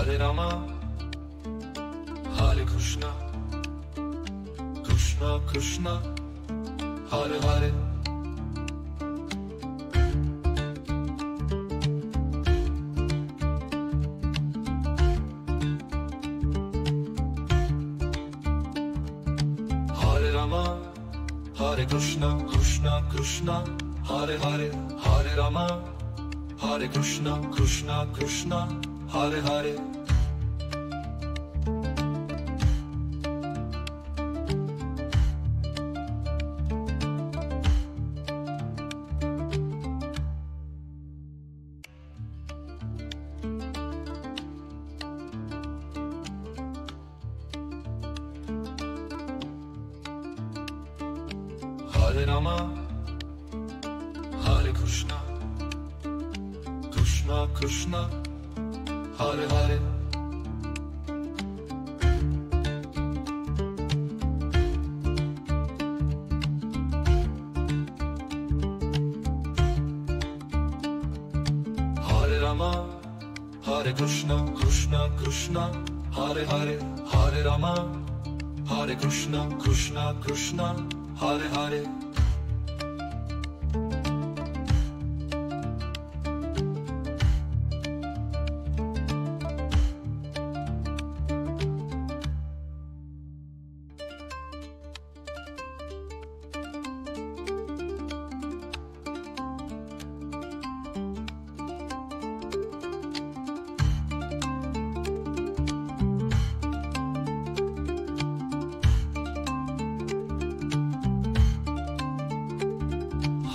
Hare Rama, Hare Krishna, Krishna Krishna, Hare Hare. Hare Rama, Hare Krishna, Krishna Krishna, Hare Hare. Hare Rama, Hare Krishna, Krishna Krishna, Hare Hare. Hare Rama, Hare Krishna, Krishna Krishna, Hare Hare. Hare Rama, Hare Krishna, Krishna Krishna, Hare Hare. Hare Rama, Hare Krishna, Krishna Krishna, Hare Hare.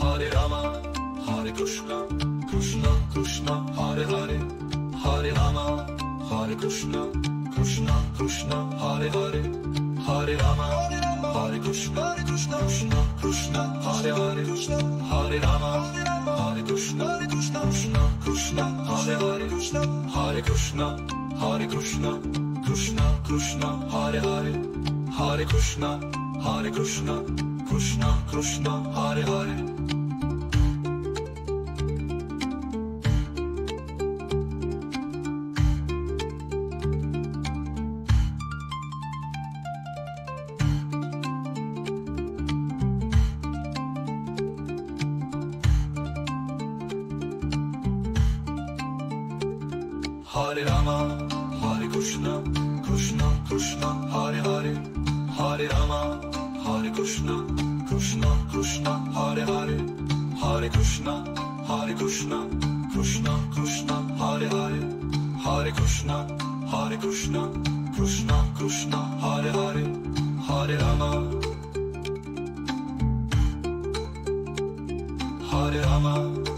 Hare Rama, Hare Krishna, Krishna Krishna, Hare Hare. Hare Rama, Hare Krishna, Krishna Krishna, Hare Hare. Hare Rama, Hare Krishna, Krishna Krishna, Hare Hare. Hare Rama, Hare Krishna, Krishna Krishna, Hare Hare. Hare Krishna, Hare Krishna, Krishna Krishna, Hare Hare. Hare Krishna, Hare Krishna, Krishna Krishna, Hare Hare. Hare Rama, Hare Krishna, Krishna Krishna, Hare Hare. Hare Rama, Hare Krishna, Krishna Krishna, Hare Hare. Hare Krishna, Hare Krishna, Krishna Krishna, Hare Hare. Hare Krishna, Hare Krishna, Krishna Krishna, Hare Hare. Hare Rama, Hare Rama.